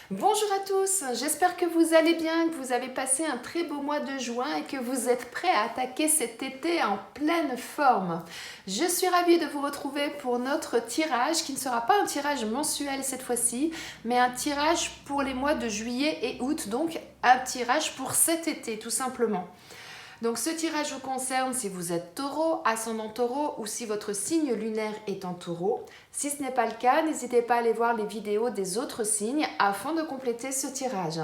Bonjour à tous, j'espère que vous allez bien, que vous avez passé un très beau mois de juin et que vous êtes prêts à attaquer cet été en pleine forme. Je suis ravie de vous retrouver pour notre tirage qui ne sera pas un tirage mensuel cette fois-ci, mais un tirage pour les mois de juillet et août, donc un tirage pour cet été tout simplement. Donc ce tirage vous concerne si vous êtes taureau, ascendant taureau ou si votre signe lunaire est en taureau. Si ce n'est pas le cas, n'hésitez pas à aller voir les vidéos des autres signes afin de compléter ce tirage.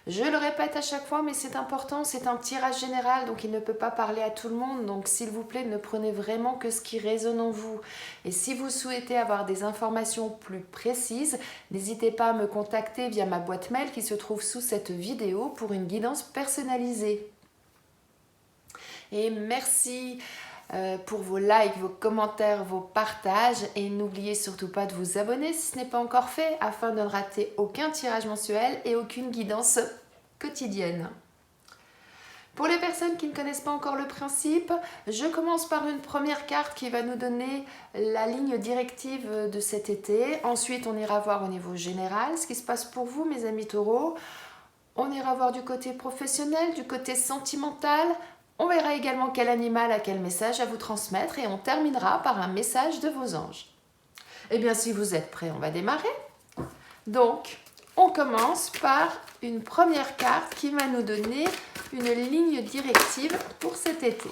Je le répète à chaque fois, mais c'est important, c'est un tirage général, donc il ne peut pas parler à tout le monde. Donc s'il vous plaît, ne prenez vraiment que ce qui résonne en vous. Et si vous souhaitez avoir des informations plus précises, n'hésitez pas à me contacter via ma boîte mail qui se trouve sous cette vidéo pour une guidance personnalisée. Et merci pour vos likes, vos commentaires, vos partages. Et n'oubliez surtout pas de vous abonner si ce n'est pas encore fait afin de ne rater aucun tirage mensuel et aucune guidance quotidienne. Pour les personnes qui ne connaissent pas encore le principe, je commence par une première carte qui va nous donner la ligne directive de cet été. Ensuite, on ira voir au niveau général ce qui se passe pour vous, mes amis taureaux. On ira voir du côté professionnel, du côté sentimental. On verra également quel animal a quel message à vous transmettre et on terminera par un message de vos anges. Eh bien, si vous êtes prêts, on va démarrer. Donc, on commence par une première carte qui va nous donner une ligne directive pour cet été.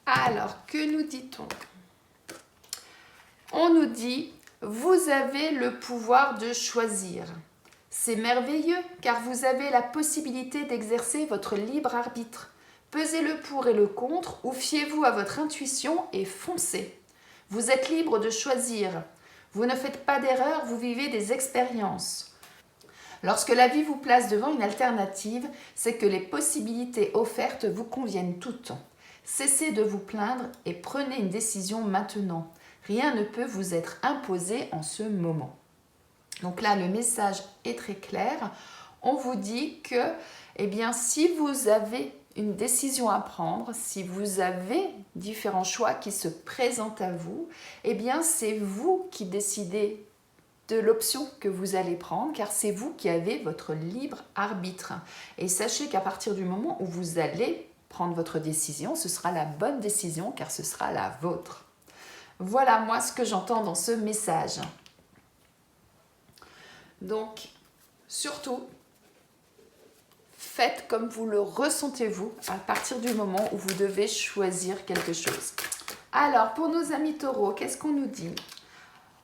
Alors, que nous dit-on? On nous dit, vous avez le pouvoir de choisir. C'est merveilleux car vous avez la possibilité d'exercer votre libre arbitre. Pesez le pour et le contre ou fiez-vous à votre intuition et foncez. Vous êtes libre de choisir. Vous ne faites pas d'erreur, vous vivez des expériences. Lorsque la vie vous place devant une alternative, c'est que les possibilités offertes vous conviennent toutes. Cessez de vous plaindre et prenez une décision maintenant. Rien ne peut vous être imposé en ce moment. Donc là, le message est très clair. On vous dit que, eh bien, si vous avez une décision à prendre, si vous avez différents choix qui se présentent à vous, eh bien c'est vous qui décidez de l'option que vous allez prendre, car c'est vous qui avez votre libre arbitre. Et sachez qu'à partir du moment où vous allez prendre votre décision, ce sera la bonne décision, car ce sera la vôtre. Voilà moi ce que j'entends dans ce message. Donc, surtout, faites comme vous le ressentez vous à partir du moment où vous devez choisir quelque chose. Alors, pour nos amis taureaux, qu'est-ce qu'on nous dit?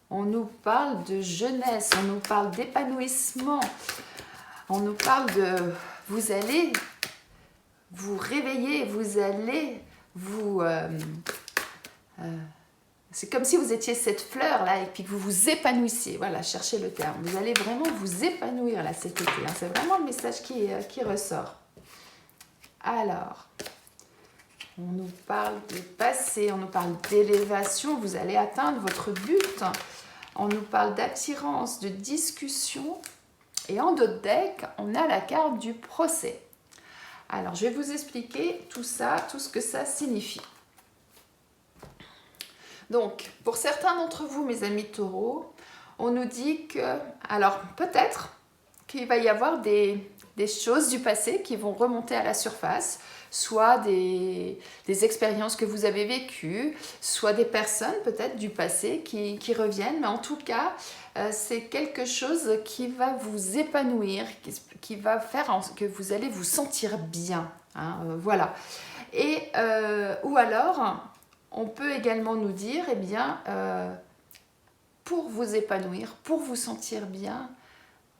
On nous parle de jeunesse, on nous parle d'épanouissement, on nous parle de... Vous allez vous réveiller, vous allez vous... c'est comme si vous étiez cette fleur-là et puis que vous vous épanouissiez. Voilà, cherchez le terme. Vous allez vraiment vous épanouir là cet été. Hein. C'est vraiment le message qui ressort. Alors, on nous parle de passé, on nous parle d'élévation. Vous allez atteindre votre but. On nous parle d'attirance, de discussion. Et en dos de deck, on a la carte du procès. Alors, je vais vous expliquer tout ça, tout ce que ça signifie. Donc, pour certains d'entre vous, mes amis taureaux, on nous dit que, alors peut-être qu'il va y avoir des choses du passé qui vont remonter à la surface, soit des expériences que vous avez vécues, soit des personnes peut-être du passé qui reviennent, mais en tout cas, c'est quelque chose qui va vous épanouir, qui va faire que vous allez vous sentir bien. Hein, voilà. Et, ou alors... On peut également nous dire, eh bien, pour vous épanouir, pour vous sentir bien,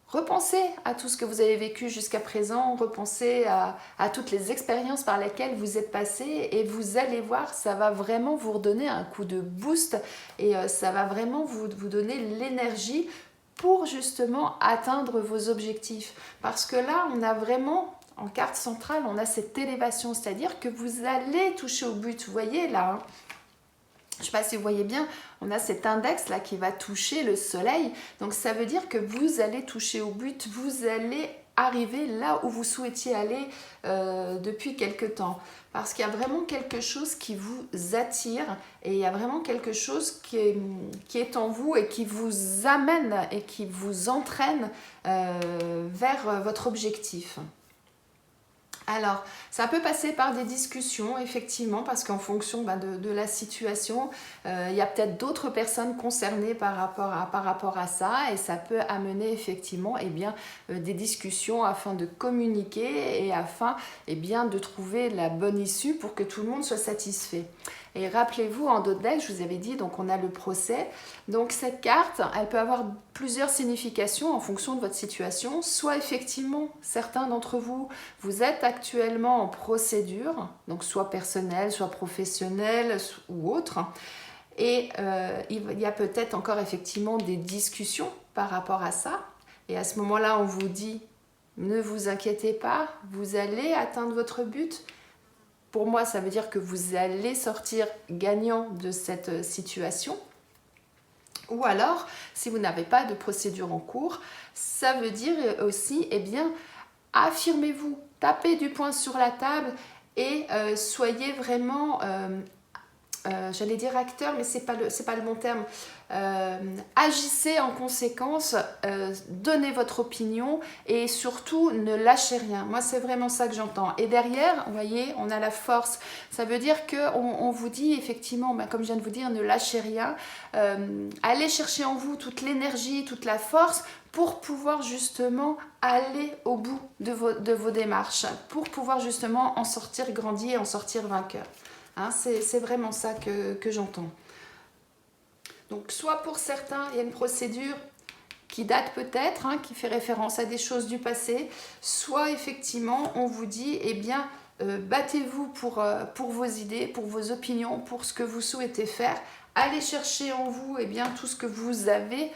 repensez à tout ce que vous avez vécu jusqu'à présent, repensez à toutes les expériences par lesquelles vous êtes passé et vous allez voir, ça va vraiment vous redonner un coup de boost et ça va vraiment vous donner l'énergie pour justement atteindre vos objectifs. Parce que là, on a vraiment... En carte centrale, on a cette élévation, c'est-à-dire que vous allez toucher au but. Vous voyez là, hein, je ne sais pas si vous voyez bien, on a cet index là qui va toucher le soleil. Donc ça veut dire que vous allez toucher au but, vous allez arriver là où vous souhaitiez aller depuis quelque temps. Parce qu'il y a vraiment quelque chose qui vous attire et il y a vraiment quelque chose qui est en vous et qui vous amène et qui vous entraîne vers votre objectif. Alors, ça peut passer par des discussions, effectivement, parce qu'en fonction de la situation, il y a peut-être d'autres personnes concernées par rapport à ça, et ça peut amener effectivement des discussions afin de communiquer et afin de trouver la bonne issue pour que tout le monde soit satisfait. Et rappelez-vous, en dos de deck, je vous avais dit, donc on a le procès. Donc cette carte, elle peut avoir plusieurs significations en fonction de votre situation. Soit effectivement, certains d'entre vous, vous êtes actuellement en procédure, donc soit personnelle, soit professionnelle ou autre. Et il y a peut-être encore effectivement des discussions par rapport à ça. Et à ce moment-là, on vous dit, ne vous inquiétez pas, vous allez atteindre votre but. Pour moi, ça veut dire que vous allez sortir gagnant de cette situation. Ou alors, si vous n'avez pas de procédure en cours, ça veut dire aussi, affirmez-vous, tapez du poing sur la table et soyez vraiment, j'allais dire acteur, mais c'est pas le bon terme. Agissez en conséquence, donnez votre opinion et surtout ne lâchez rien. Moi, c'est vraiment ça que j'entends. Et derrière, vous voyez, on a la force. Ça veut dire qu'on vous dit effectivement, comme je viens de vous dire, ne lâchez rien. Allez chercher en vous toute l'énergie, toute la force pour pouvoir justement aller au bout de vos démarches, pour pouvoir justement en sortir grandi et en sortir vainqueur. Hein, c'est vraiment ça que j'entends. Donc, soit pour certains, il y a une procédure qui date peut-être, qui fait référence à des choses du passé, soit effectivement, on vous dit, battez-vous pour vos idées, pour vos opinions, pour ce que vous souhaitez faire. Allez chercher en vous tout ce que vous avez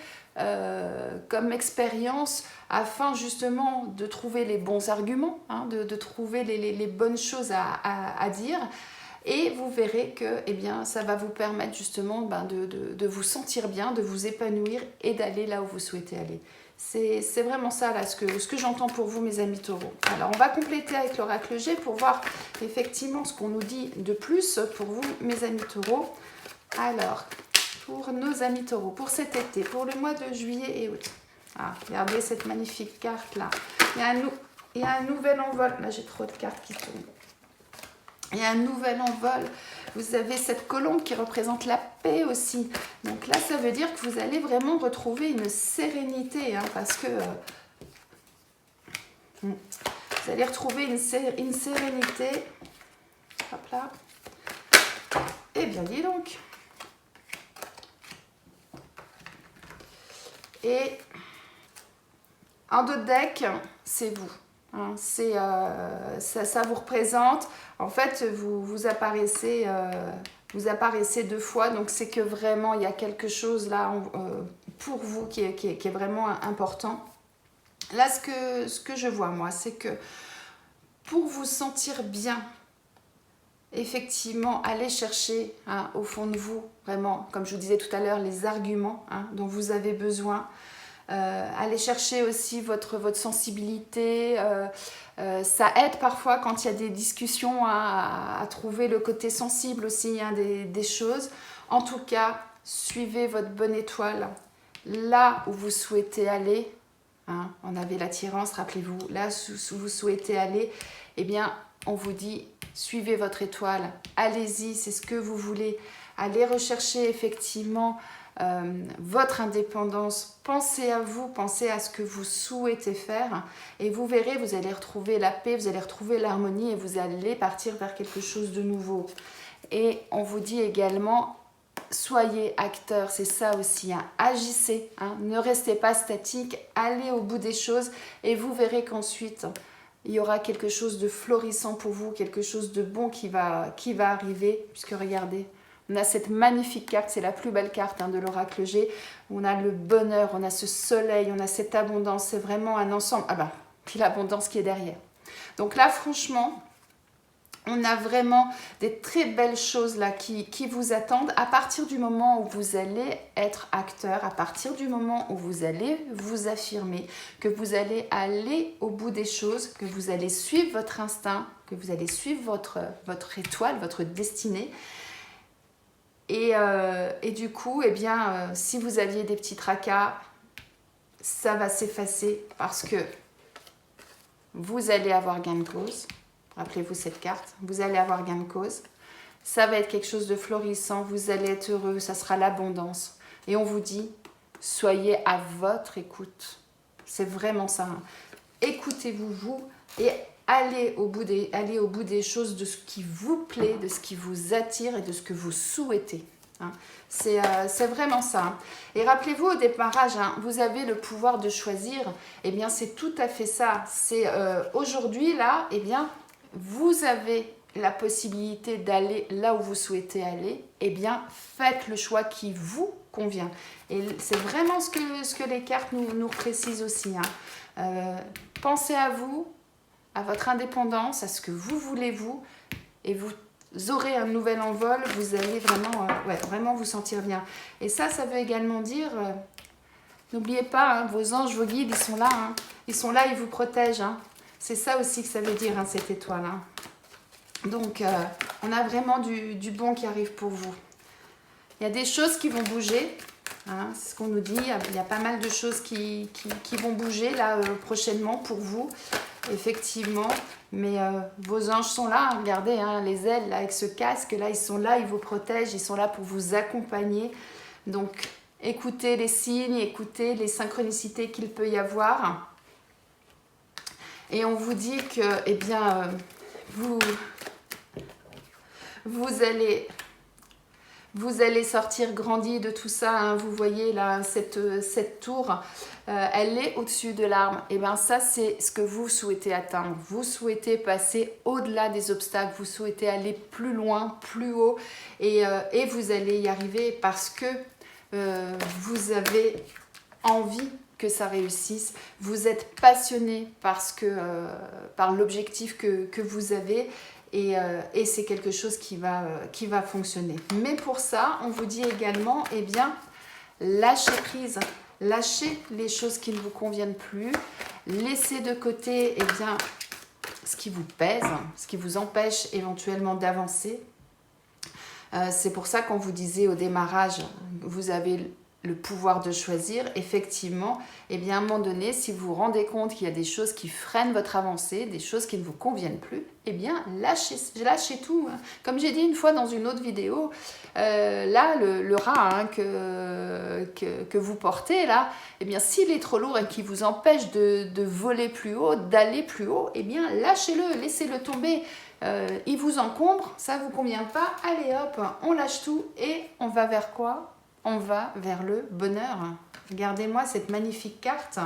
comme expérience afin justement de trouver les bons arguments, de trouver les bonnes choses à dire. Et vous verrez que ça va vous permettre justement de vous sentir bien, de vous épanouir et d'aller là où vous souhaitez aller. C'est vraiment ça là, ce que j'entends pour vous, mes amis taureaux. Alors on va compléter avec l'oracle G pour voir effectivement ce qu'on nous dit de plus pour vous, mes amis taureaux. Alors, pour nos amis taureaux, pour cet été, pour le mois de juillet et août. Ah, regardez cette magnifique carte là. Il y a un nouvel envol. Là j'ai trop de cartes qui tournent. Il y a un nouvel envol. Vous avez cette colombe qui représente la paix aussi. Donc là, ça veut dire que vous allez vraiment retrouver une sérénité. Parce que vous allez retrouver une sérénité. Hop là. Eh bien, dis donc. Et en dos de deck, c'est vous. Ça vous représente, en fait vous apparaissez deux fois, donc c'est que vraiment il y a quelque chose là pour vous qui est vraiment important. Là ce que je vois moi, c'est que pour vous sentir bien, effectivement allez chercher au fond de vous vraiment, comme je vous disais tout à l'heure, les arguments dont vous avez besoin. Allez chercher aussi votre sensibilité. Ça aide parfois quand il y a des discussions à trouver le côté sensible aussi des choses. En tout cas, suivez votre bonne étoile là où vous souhaitez aller. On avait l'attirance, rappelez-vous, là où vous souhaitez aller, on vous dit suivez votre étoile, allez-y, c'est ce que vous voulez. Allez rechercher effectivement votre indépendance, pensez à vous, pensez à ce que vous souhaitez faire et vous verrez, vous allez retrouver la paix, vous allez retrouver l'harmonie et vous allez partir vers quelque chose de nouveau. Et on vous dit également, soyez acteur, c'est ça aussi, agissez, ne restez pas statique, allez au bout des choses et vous verrez qu'ensuite il y aura quelque chose de florissant pour vous, quelque chose de bon qui va arriver, puisque regardez, on a cette magnifique carte, c'est la plus belle carte de l'oracle G. On a le bonheur, on a ce soleil, on a cette abondance. C'est vraiment un ensemble. Puis l'abondance qui est derrière. Donc là, franchement, On a vraiment des très belles choses là qui vous attendent à partir du moment où vous allez être acteur, à partir du moment où vous allez vous affirmer, que vous allez aller au bout des choses, que vous allez suivre votre instinct, que vous allez suivre votre étoile, votre destinée. Et du coup, eh bien, si vous aviez des petits tracas, ça va s'effacer parce que vous allez avoir gain de cause. Rappelez-vous cette carte. Vous allez avoir gain de cause. Ça va être quelque chose de florissant. Vous allez être heureux. Ça sera l'abondance. Et on vous dit, soyez à votre écoute. C'est vraiment ça. Hein. Écoutez-vous, vous, et allez au bout des choses, de ce qui vous plaît, de ce qui vous attire et de ce que vous souhaitez. Hein. C'est vraiment ça. Hein. Et rappelez-vous, au démarrage, hein, vous avez le pouvoir de choisir. Eh bien, c'est tout à fait ça. C'est aujourd'hui, là, eh bien, vous avez la possibilité d'aller là où vous souhaitez aller, eh bien, faites le choix qui vous convient. Et c'est vraiment ce que les cartes nous précisent aussi. Hein. Pensez à vous, à votre indépendance, à ce que vous voulez vous, et vous aurez un nouvel envol, vous allez vraiment vous sentir bien. Et ça veut également dire, n'oubliez pas, hein, vos anges, vos guides, ils sont là. Hein. Ils sont là, ils vous protègent. Hein. C'est ça aussi que ça veut dire, hein, cette étoile. Hein. Donc, on a vraiment du bon qui arrive pour vous. Il y a des choses qui vont bouger. Hein, c'est ce qu'on nous dit. Il y a pas mal de choses qui vont bouger là prochainement pour vous. Effectivement. Mais vos anges sont là. Hein, regardez, hein, les ailes là, avec ce casque. Là, ils sont là. Ils vous protègent. Ils sont là pour vous accompagner. Donc, écoutez les signes. Écoutez les synchronicités qu'il peut y avoir. Et on vous dit que, eh bien, vous allez sortir grandi de tout ça. Hein. Vous voyez là, cette tour, elle est au-dessus de l'arbre. Et bien ça, c'est ce que vous souhaitez atteindre. Vous souhaitez passer au-delà des obstacles. Vous souhaitez aller plus loin, plus haut. Et vous allez y arriver parce que vous avez envie que ça réussisse, vous êtes passionné par l'objectif que vous avez et c'est quelque chose qui va fonctionner. Mais pour ça, on vous dit également, eh bien, lâchez prise, lâchez les choses qui ne vous conviennent plus, laissez de côté eh bien, ce qui vous pèse, ce qui vous empêche éventuellement d'avancer. C'est pour ça qu'on vous disait au démarrage, vous avez le pouvoir de choisir, effectivement, eh bien, à un moment donné, si vous vous rendez compte qu'il y a des choses qui freinent votre avancée, des choses qui ne vous conviennent plus, eh bien, lâchez tout. Comme j'ai dit une fois dans une autre vidéo, là, le rat hein, que vous portez, là, eh bien, s'il est trop lourd et qu'il vous empêche de voler plus haut, d'aller plus haut, eh bien, lâchez-le, laissez-le tomber. Il vous encombre, ça ne vous convient pas, allez hop, on lâche tout et on va vers quoi ? On va vers le bonheur. Regardez-moi cette magnifique carte.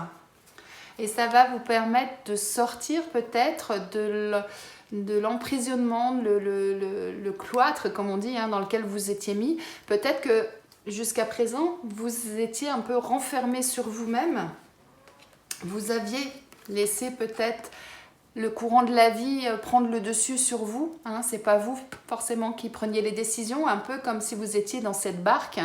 Et ça va vous permettre de sortir peut-être de l'emprisonnement, le cloître, comme on dit, hein, dans lequel vous étiez mis. Peut-être que jusqu'à présent, vous étiez un peu renfermé sur vous-même. Vous aviez laissé peut-être le courant de la vie prendre le dessus sur vous. Hein, c'est pas vous forcément qui preniez les décisions, un peu comme si vous étiez dans cette barque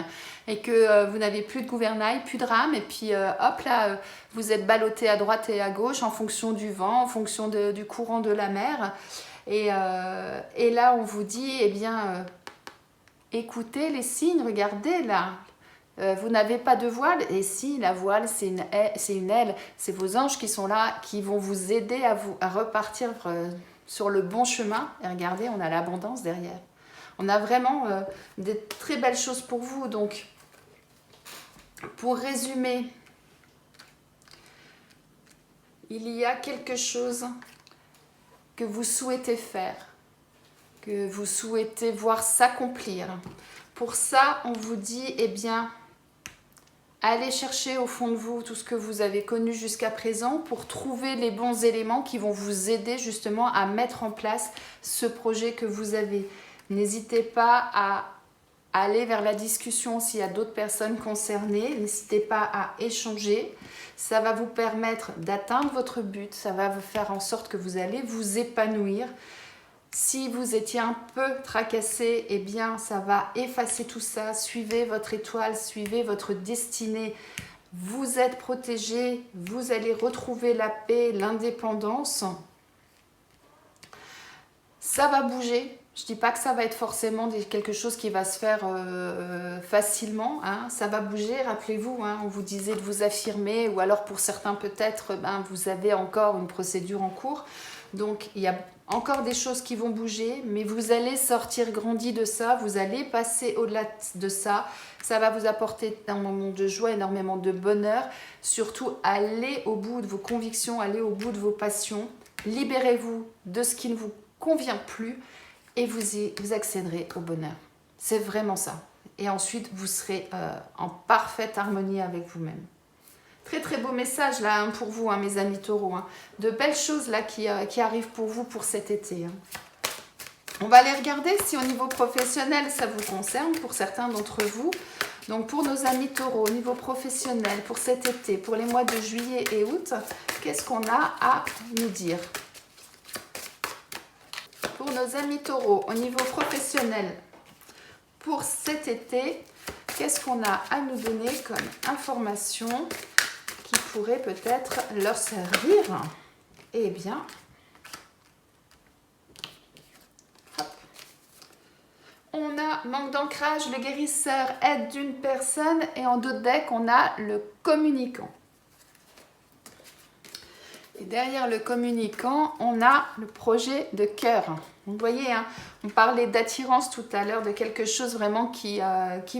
et que vous n'avez plus de gouvernail, plus de rame, et puis hop là, vous êtes ballotté à droite et à gauche en fonction du vent, en fonction du courant de la mer. Et là, on vous dit, eh bien, écoutez les signes, regardez là. Vous n'avez pas de voile, et si la voile c'est une aile, c'est vos anges qui sont là, qui vont vous aider à repartir sur le bon chemin. Et regardez, on a l'abondance derrière. On a vraiment des très belles choses pour vous. Donc, pour résumer, il y a quelque chose que vous souhaitez faire, que vous souhaitez voir s'accomplir. Pour ça, on vous dit, eh bien, allez chercher au fond de vous tout ce que vous avez connu jusqu'à présent pour trouver les bons éléments qui vont vous aider justement à mettre en place ce projet que vous avez. N'hésitez pas à aller vers la discussion s'il y a d'autres personnes concernées. N'hésitez pas à échanger. Ça va vous permettre d'atteindre votre but. Ça va vous faire en sorte que vous allez vous épanouir. Si vous étiez un peu tracassé, eh bien, ça va effacer tout ça. Suivez votre étoile, suivez votre destinée. Vous êtes protégé, vous allez retrouver la paix, l'indépendance. Ça va bouger. Je ne dis pas que ça va être forcément quelque chose qui va se faire facilement. Hein. Ça va bouger, rappelez-vous, hein, on vous disait de vous affirmer, ou alors pour certains peut-être, vous avez encore une procédure en cours. Donc il y a encore des choses qui vont bouger, mais vous allez sortir grandi de ça, vous allez passer au-delà de ça. Ça va vous apporter énormément de joie, énormément de bonheur. Surtout, allez au bout de vos convictions, allez au bout de vos passions. Libérez-vous de ce qui ne vous convient plus et vous accéderez au bonheur. C'est vraiment ça. Et ensuite, vous serez en parfaite harmonie avec vous-même. Très très beau message là hein, pour vous, hein, mes amis taureaux. Hein. De belles choses là qui arrivent pour vous pour cet été. Hein. On va aller regarder si au niveau professionnel ça vous concerne pour certains d'entre vous. Donc pour nos amis taureaux, au niveau professionnel, pour cet été, pour les mois de juillet et août, qu'est-ce qu'on a à nous dire? Pour nos amis taureaux, au niveau professionnel, pour cet été, qu'est-ce qu'on a à nous donner comme information qui pourrait peut-être leur servir? Eh bien, hop. On a manque d'ancrage, le guérisseur, aide d'une personne, et en dos de deck, on a le communicant. Et derrière le communicant, on a le projet de cœur. Vous voyez, hein, on parlait d'attirance tout à l'heure, de quelque chose vraiment qui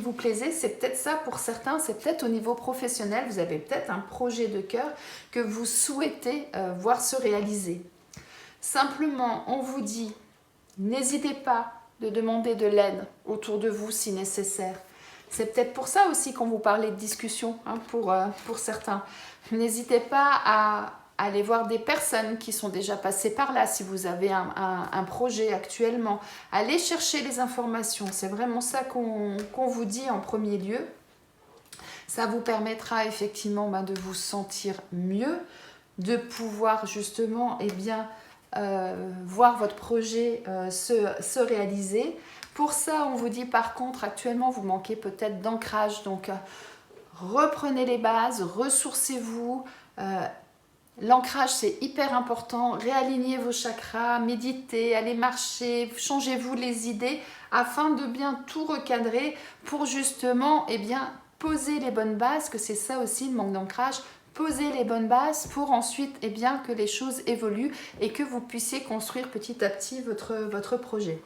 vous plaisait. C'est peut-être ça pour certains, c'est peut-être au niveau professionnel. Vous avez peut-être un projet de cœur que vous souhaitez voir se réaliser. Simplement, on vous dit, n'hésitez pas de demander de l'aide autour de vous si nécessaire. C'est peut-être pour ça aussi qu'on vous parlait de discussion hein, pour certains. N'hésitez pas à aller voir des personnes qui sont déjà passées par là si vous avez un projet actuellement. Allez chercher les informations, c'est vraiment ça qu'on vous dit en premier lieu. Ça vous permettra effectivement de vous sentir mieux, de pouvoir justement voir votre projet se réaliser. Pour ça, on vous dit par contre, actuellement, vous manquez peut-être d'ancrage. Donc, reprenez les bases, ressourcez-vous. L'ancrage, c'est hyper important. Réalignez vos chakras, méditez, allez marcher, changez-vous les idées afin de bien tout recadrer pour justement poser les bonnes bases, que c'est ça aussi le manque d'ancrage. Poser les bonnes bases pour ensuite que les choses évoluent et que vous puissiez construire petit à petit votre projet.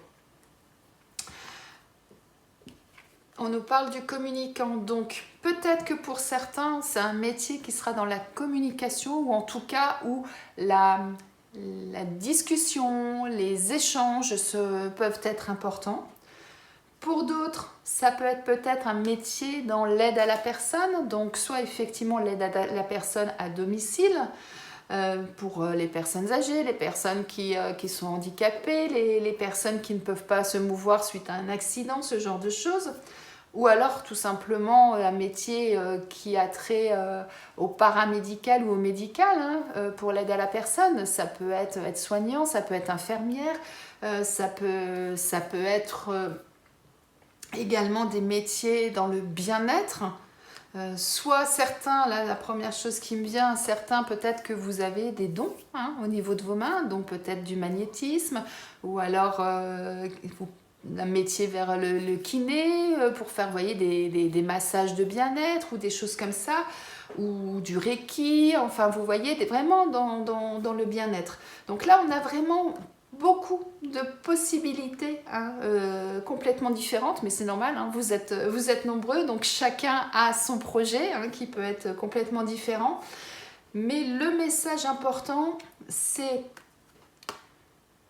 On nous parle du communicant, donc peut-être que pour certains, c'est un métier qui sera dans la communication ou en tout cas où la discussion, les échanges peuvent être importants. Pour d'autres, ça peut être peut-être un métier dans l'aide à la personne, donc soit effectivement l'aide à la personne à domicile, pour les personnes âgées, les personnes qui sont handicapées, les personnes qui ne peuvent pas se mouvoir suite à un accident, ce genre de choses. Ou alors tout simplement un métier qui a trait au paramédical ou au médical pour l'aide à la personne. Ça peut être aide-soignant, ça peut être infirmière, ça peut être également des métiers dans le bien-être. Soit certains, là, la première chose qui me vient, certains peut-être que vous avez des dons au niveau de vos mains, donc peut-être du magnétisme, ou alors un métier vers le kiné pour faire des massages de bien-être ou des choses comme ça, ou du reiki, enfin vous voyez, vraiment dans le bien-être. Donc là on a vraiment beaucoup de possibilités complètement différentes, mais c'est normal, vous êtes nombreux, donc chacun a son projet qui peut être complètement différent. Mais le message important, c'est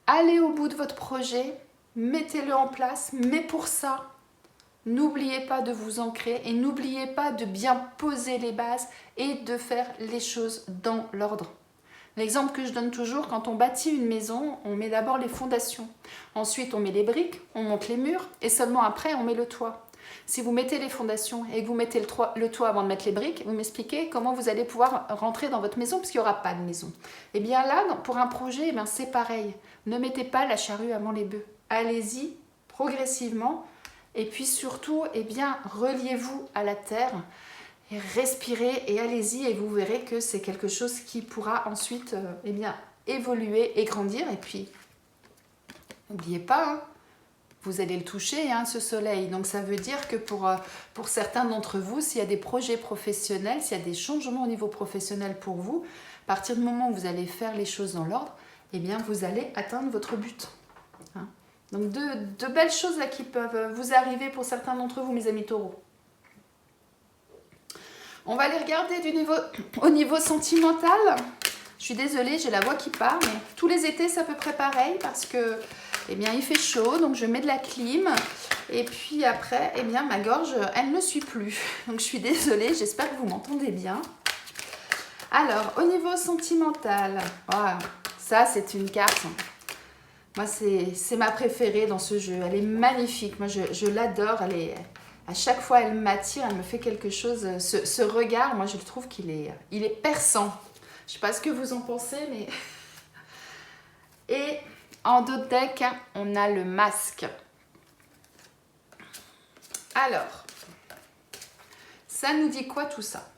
aller au bout de votre projet, mettez-le en place, mais pour ça, n'oubliez pas de vous ancrer et n'oubliez pas de bien poser les bases et de faire les choses dans l'ordre. L'exemple que je donne toujours, quand on bâtit une maison, on met d'abord les fondations. Ensuite, on met les briques, on monte les murs et seulement après, on met le toit. Si vous mettez les fondations et que vous mettez le toit avant de mettre les briques, vous m'expliquez comment vous allez pouvoir rentrer dans votre maison, parce qu'il n'y aura pas de maison. Et bien là, pour un projet, c'est pareil. Ne mettez pas la charrue avant les bœufs. Allez-y progressivement. Et puis surtout, reliez-vous à la terre. Et respirez et allez-y, et vous verrez que c'est quelque chose qui pourra ensuite évoluer et grandir. Et puis, n'oubliez pas, vous allez le toucher, ce soleil. Donc ça veut dire que pour certains d'entre vous, s'il y a des projets professionnels, s'il y a des changements au niveau professionnel pour vous, à partir du moment où vous allez faire les choses dans l'ordre, vous allez atteindre votre but. Donc de belles choses là qui peuvent vous arriver pour certains d'entre vous, mes amis taureaux. On va les regarder au niveau sentimental. Je suis désolée, j'ai la voix qui part, mais tous les étés, c'est à peu près pareil parce que, il fait chaud, donc je mets de la clim. Et puis après, ma gorge, elle ne suit plus. Donc je suis désolée, j'espère que vous m'entendez bien. Alors, au niveau sentimental, ça, c'est une carte. Moi, c'est ma préférée dans ce jeu. Elle est magnifique. Moi, je l'adore. À chaque fois, elle m'attire, elle me fait quelque chose. Ce regard, moi, je trouve qu'il est perçant. Je ne sais pas ce que vous en pensez, mais... Et en dos de deck, on a le masque. Alors, ça nous dit quoi tout ça?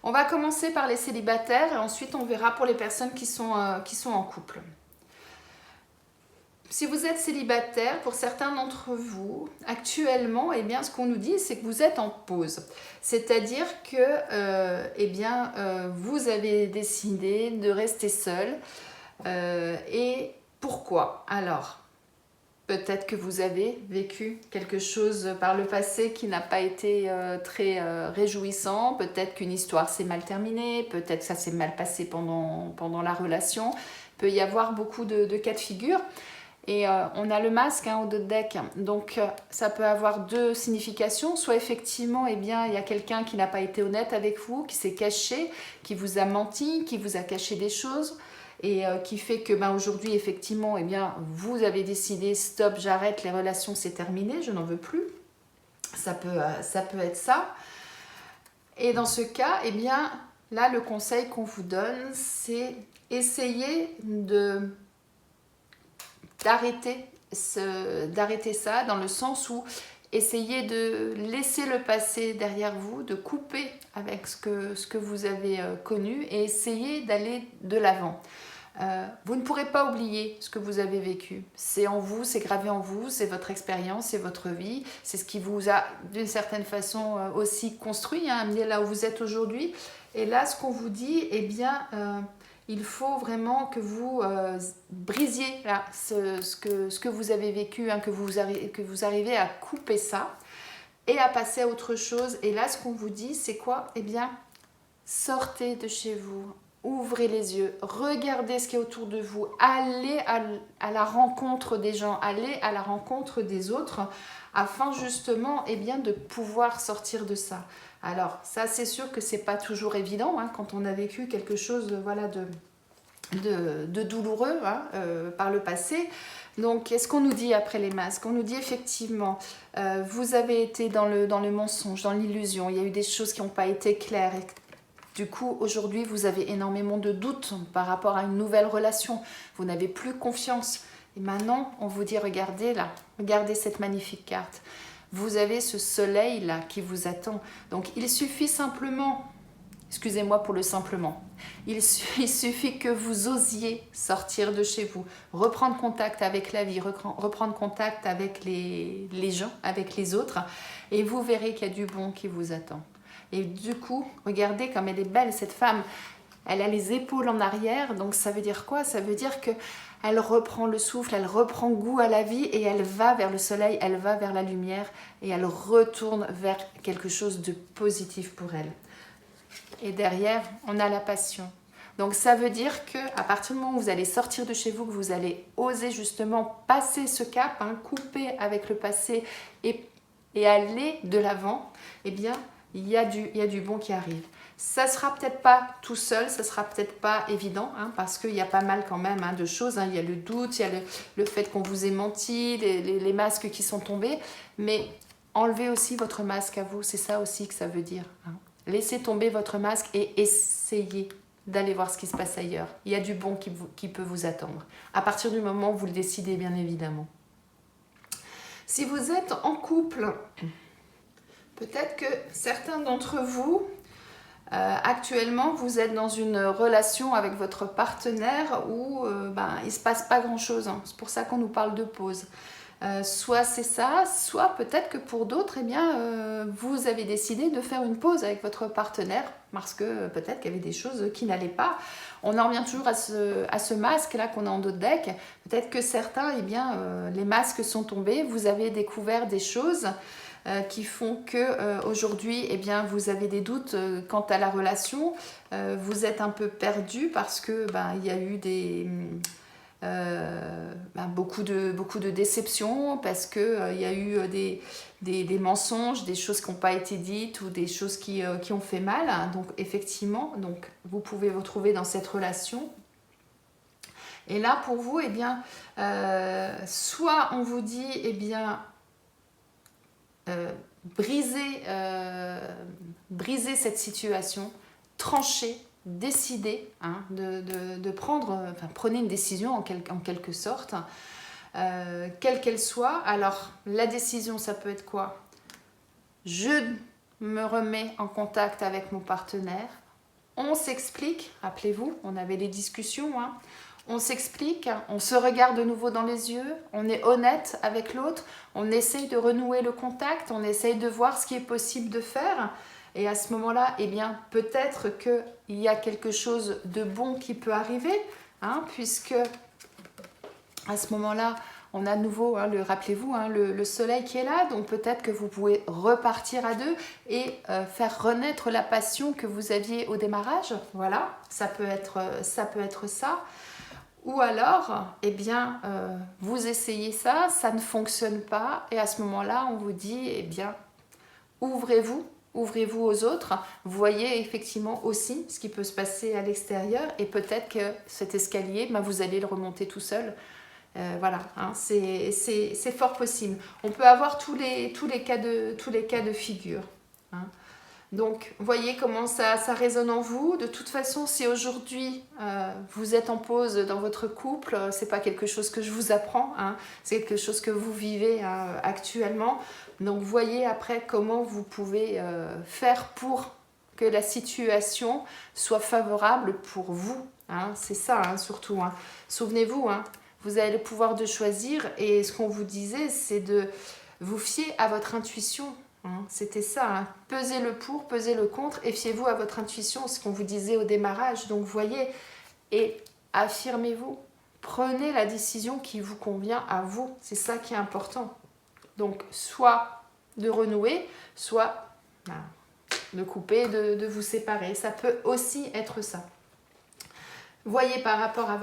On va commencer par les célibataires et ensuite on verra pour les personnes qui sont en couple. Si vous êtes célibataire, pour certains d'entre vous, actuellement, ce qu'on nous dit, c'est que vous êtes en pause. C'est-à-dire que vous avez décidé de rester seul. Et pourquoi? Alors, peut-être que vous avez vécu quelque chose par le passé qui n'a pas été très réjouissant. Peut-être qu'une histoire s'est mal terminée. Peut-être que ça s'est mal passé pendant la relation. Il peut y avoir beaucoup de cas de figure. Et on a le masque au dos de deck, donc ça peut avoir deux significations. Soit effectivement, il y a quelqu'un qui n'a pas été honnête avec vous, qui s'est caché, qui vous a menti, qui vous a caché des choses et qui fait que aujourd'hui, effectivement, vous avez décidé, stop, j'arrête, les relations, c'est terminé, je n'en veux plus. Ça peut être ça. Et dans ce cas, là, le conseil qu'on vous donne, c'est essayer d'arrêter ça dans le sens où essayez de laisser le passé derrière vous, de couper avec ce que vous avez connu et essayez d'aller de l'avant. Vous ne pourrez pas oublier ce que vous avez vécu. C'est en vous, c'est gravé en vous, c'est votre expérience, c'est votre vie, c'est ce qui vous a d'une certaine façon aussi construit, amené là où vous êtes aujourd'hui. Et là, ce qu'on vous dit, il faut vraiment que vous brisiez là, ce que vous avez vécu, que vous arrivez à couper ça et à passer à autre chose. Et là, ce qu'on vous dit, c'est quoi? Sortez de chez vous, ouvrez les yeux, regardez ce qui est autour de vous, allez à la rencontre des gens, allez à la rencontre des autres, afin justement de pouvoir sortir de ça. Alors, ça, c'est sûr que c'est pas toujours évident quand on a vécu quelque chose de douloureux par le passé. Donc, qu'est-ce qu'on nous dit après les masques? On nous dit effectivement, vous avez été dans le mensonge, dans l'illusion, il y a eu des choses qui n'ont pas été claires. Et du coup, aujourd'hui, vous avez énormément de doutes par rapport à une nouvelle relation. Vous n'avez plus confiance. Et maintenant, on vous dit, regardez là, regardez cette magnifique carte. Vous avez ce soleil là qui vous attend. Donc, il suffit simplement... Excusez-moi pour le simplement. Il suffit que vous osiez sortir de chez vous, reprendre contact avec la vie, reprendre contact avec les gens, avec les autres, et vous verrez qu'il y a du bon qui vous attend. Et du coup, regardez comme elle est belle, cette femme. Elle a les épaules en arrière, donc ça veut dire quoi? Ça veut dire qu'elle reprend le souffle, elle reprend goût à la vie et elle va vers le soleil, elle va vers la lumière et elle retourne vers quelque chose de positif pour elle. Et derrière, on a la passion. Donc ça veut dire qu'à partir du moment où vous allez sortir de chez vous, que vous allez oser justement passer ce cap, couper avec le passé et aller de l'avant, il y a du bon qui arrive. Ça sera peut-être pas tout seul, ça sera peut-être pas évident, parce qu'il y a pas mal quand même de choses. Il y a le doute, il y a le fait qu'on vous ait menti, les masques qui sont tombés. Mais enlevez aussi votre masque à vous, c'est ça aussi que ça veut dire. Hein. Laissez tomber votre masque et essayez d'aller voir ce qui se passe ailleurs. Il y a du bon qui peut vous attendre. À partir du moment où vous le décidez, bien évidemment. Si vous êtes en couple, peut-être que certains d'entre vous, actuellement, vous êtes dans une relation avec votre partenaire où il ne se passe pas grand-chose. Hein. C'est pour ça qu'on nous parle de pause. Soit c'est ça, soit peut-être que pour d'autres, vous avez décidé de faire une pause avec votre partenaire parce que peut-être qu'il y avait des choses qui n'allaient pas. On en revient toujours à ce masque-là qu'on a en dos de deck. Peut-être que certains, les masques sont tombés, vous avez découvert des choses qui font que aujourd'hui, vous avez des doutes quant à la relation. Vous êtes un peu perdu parce que il y a eu beaucoup de déceptions parce que il y a eu des mensonges, des choses qui n'ont pas été dites ou des choses qui ont fait mal. Donc effectivement, vous pouvez vous trouver dans cette relation. Et là pour vous, soit on vous dit briser cette situation, trancher, décider de prendre, prenez une décision en quelque sorte, quelle qu'elle soit. Alors la décision, ça peut être quoi? Je me remets en contact avec mon partenaire, on s'explique, rappelez-vous, on avait des discussions, on s'explique, on se regarde de nouveau dans les yeux, on est honnête avec l'autre, on essaye de renouer le contact, on essaye de voir ce qui est possible de faire. Et à ce moment-là, peut-être qu'il y a quelque chose de bon qui peut arriver, puisque à ce moment-là, on a de nouveau, rappelez-vous, le soleil qui est là, donc peut-être que vous pouvez repartir à deux et faire renaître la passion que vous aviez au démarrage. Voilà, ça peut être ça. Ou alors, vous essayez ça, ça ne fonctionne pas, et à ce moment-là, on vous dit, ouvrez-vous aux autres, voyez effectivement aussi ce qui peut se passer à l'extérieur, et peut-être que cet escalier, vous allez le remonter tout seul. C'est fort possible. On peut avoir tous les cas de figure. Donc, voyez comment ça résonne en vous. De toute façon, si aujourd'hui vous êtes en pause dans votre couple, c'est pas quelque chose que je vous apprends, c'est quelque chose que vous vivez actuellement. Donc, voyez après comment vous pouvez faire pour que la situation soit favorable pour vous. C'est ça, surtout. Souvenez-vous, vous avez le pouvoir de choisir, et ce qu'on vous disait, c'est de vous fier à votre intuition. C'était ça, pesez le pour, pesez le contre, et fiez-vous à votre intuition, ce qu'on vous disait au démarrage. Donc voyez, et affirmez-vous, prenez la décision qui vous convient à vous, c'est ça qui est important. Donc soit de renouer, soit de couper, de vous séparer, ça peut aussi être ça. Voyez par rapport à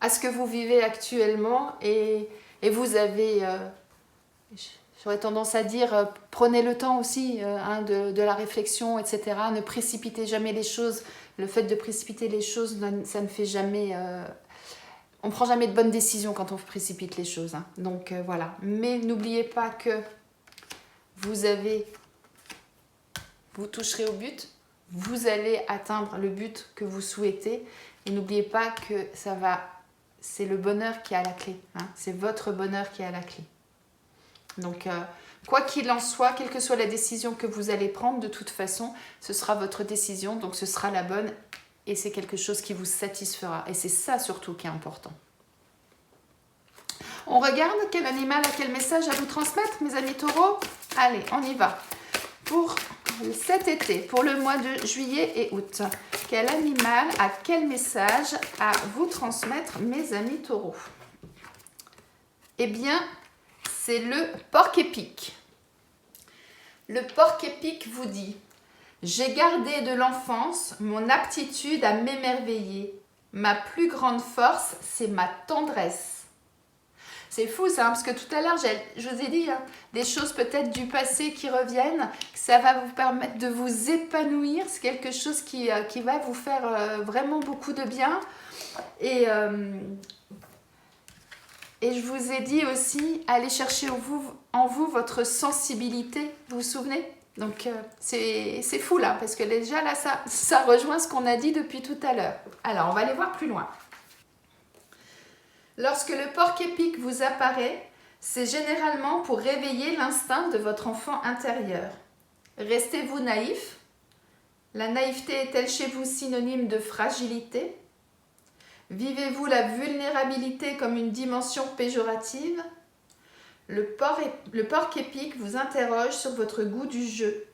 ce que vous vivez actuellement, et vous avez... J'aurais tendance à dire, prenez le temps aussi de la réflexion, etc. Ne précipitez jamais les choses. Le fait de précipiter les choses, ça ne fait jamais... on ne prend jamais de bonnes décisions quand on précipite les choses. Donc voilà. Mais n'oubliez pas que vous toucherez au but. Vous allez atteindre le but que vous souhaitez. Et n'oubliez pas que c'est le bonheur qui est à la clé. C'est votre bonheur qui est à la clé. Donc, quoi qu'il en soit, quelle que soit la décision que vous allez prendre, de toute façon, ce sera votre décision, donc ce sera la bonne, et c'est quelque chose qui vous satisfera. Et c'est ça surtout qui est important. On regarde quel animal a quel message à vous transmettre, mes amis taureaux. Allez, on y va. Pour cet été, pour le mois de juillet et août, quel animal a quel message à vous transmettre, mes amis taureaux? C'est le porc-épic. Le porc-épic vous dit « J'ai gardé de l'enfance mon aptitude à m'émerveiller. Ma plus grande force, c'est ma tendresse. » C'est fou ça, parce que tout à l'heure, je vous ai dit, des choses peut-être du passé qui reviennent, ça va vous permettre de vous épanouir. C'est quelque chose qui va vous faire vraiment beaucoup de bien. Et... Et je vous ai dit aussi, allez chercher en vous votre sensibilité, vous vous souvenez? Donc c'est fou là, parce que déjà là, ça rejoint ce qu'on a dit depuis tout à l'heure. Alors, on va aller voir plus loin. Lorsque le porc-épic vous apparaît, c'est généralement pour réveiller l'instinct de votre enfant intérieur. Restez-vous naïf? La naïveté est-elle chez vous synonyme de fragilité? Vivez-vous la vulnérabilité comme une dimension péjorative? Le porc-épic vous interroge sur votre goût du jeu.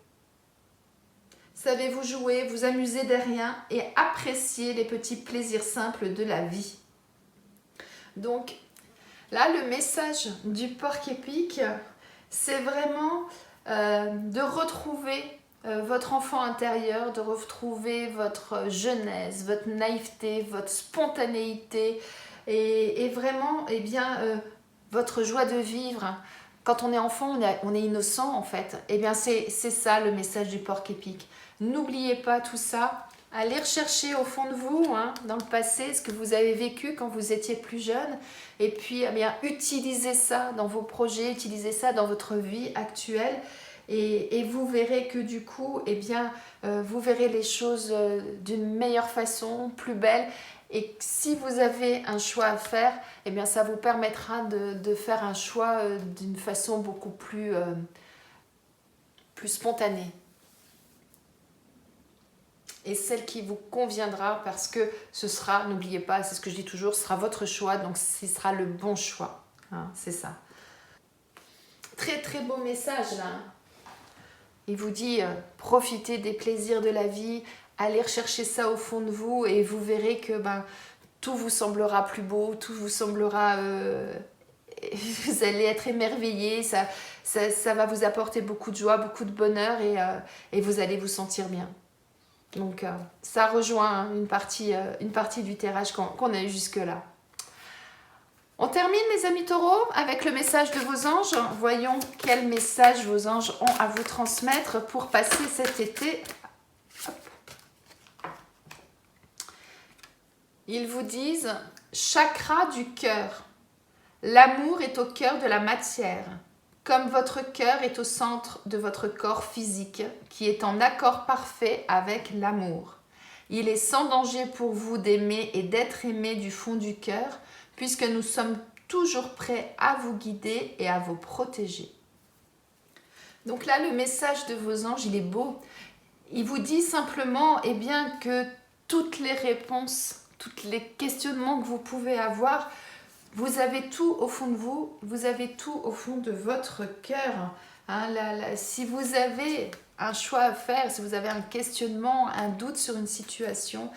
Savez-vous jouer, vous amuser des riens et apprécier les petits plaisirs simples de la vie? Donc là, le message du porc-épic, c'est vraiment de retrouver votre enfant intérieur, de retrouver votre jeunesse, votre naïveté, votre spontanéité et vraiment votre joie de vivre. Quand on est enfant, on est innocent en fait. Et bien c'est ça le message du porc-épic. N'oubliez pas tout ça. Allez rechercher au fond de vous, dans le passé, ce que vous avez vécu quand vous étiez plus jeune. Et puis, utilisez ça dans vos projets, utilisez ça dans votre vie actuelle. Et vous verrez que du coup, vous verrez les choses d'une meilleure façon, plus belle. Et si vous avez un choix à faire, ça vous permettra de faire un choix d'une façon beaucoup plus spontanée. Et celle qui vous conviendra parce que ce sera, n'oubliez pas, c'est ce que je dis toujours, ce sera votre choix, donc ce sera le bon choix. C'est ça. Très très beau message là. Il vous dit, profitez des plaisirs de la vie, allez rechercher ça au fond de vous et vous verrez que tout vous semblera plus beau, tout vous semblera... vous allez être émerveillés, ça va vous apporter beaucoup de joie, beaucoup de bonheur et vous allez vous sentir bien. Donc ça rejoint une partie du tirage qu'on a eu jusque-là. On termine les amis taureaux avec le message de vos anges. Voyons quel message vos anges ont à vous transmettre pour passer cet été. Ils vous disent chakra du cœur. L'amour est au cœur de la matière. Comme votre cœur est au centre de votre corps physique, qui est en accord parfait avec l'amour. Il est sans danger pour vous d'aimer et d'être aimé du fond du cœur, puisque nous sommes toujours prêts à vous guider et à vous protéger. Donc là, le message de vos anges, il est beau. Il vous dit simplement que toutes les réponses, tous les questionnements que vous pouvez avoir, vous avez tout au fond de vous, vous avez tout au fond de votre cœur. Si vous avez un choix à faire, si vous avez un questionnement, un doute sur une situation,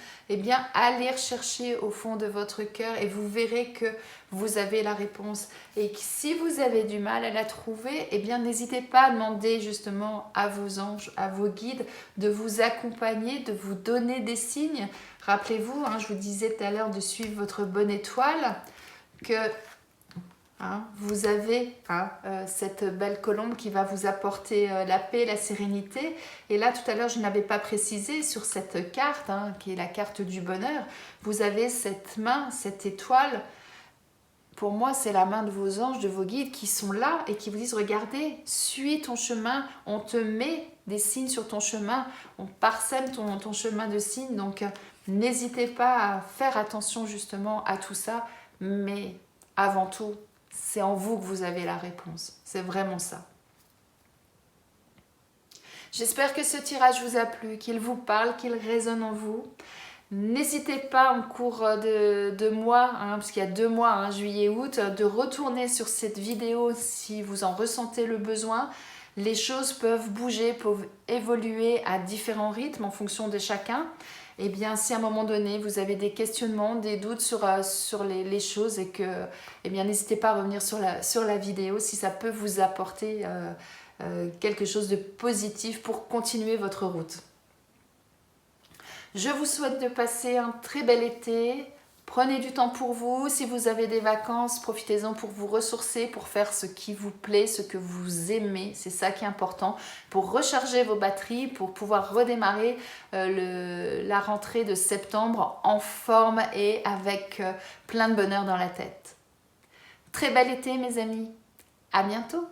allez rechercher au fond de votre cœur et vous verrez que vous avez la réponse. Et que si vous avez du mal à la trouver, n'hésitez pas à demander justement à vos anges, à vos guides de vous accompagner, de vous donner des signes. Rappelez-vous, je vous disais tout à l'heure de suivre votre bonne étoile, que vous avez cette belle colombe qui va vous apporter la paix, la sérénité. Et là, tout à l'heure, je n'avais pas précisé sur cette carte, qui est la carte du bonheur, vous avez cette main, cette étoile. Pour moi, c'est la main de vos anges, de vos guides qui sont là et qui vous disent, regardez, suis ton chemin, on te met des signes sur ton chemin, on parsème ton chemin de signes. Donc, n'hésitez pas à faire attention justement à tout ça, mais avant tout, c'est en vous que vous avez la réponse. C'est vraiment ça. J'espère que ce tirage vous a plu, qu'il vous parle, qu'il résonne en vous. N'hésitez pas en cours de mois, parce qu'il y a 2 mois, juillet, août, de retourner sur cette vidéo si vous en ressentez le besoin. Les choses peuvent bouger, peuvent évoluer à différents rythmes en fonction de chacun. Si à un moment donné vous avez des questionnements, des doutes sur les choses et que n'hésitez pas à revenir sur la vidéo si ça peut vous apporter quelque chose de positif pour continuer votre route. Je vous souhaite de passer un très bel été. Prenez du temps pour vous. Si vous avez des vacances, profitez-en pour vous ressourcer, pour faire ce qui vous plaît, ce que vous aimez. C'est ça qui est important. Pour recharger vos batteries, pour pouvoir redémarrer la rentrée de septembre en forme et avec plein de bonheur dans la tête. Très bel été mes amis. À bientôt.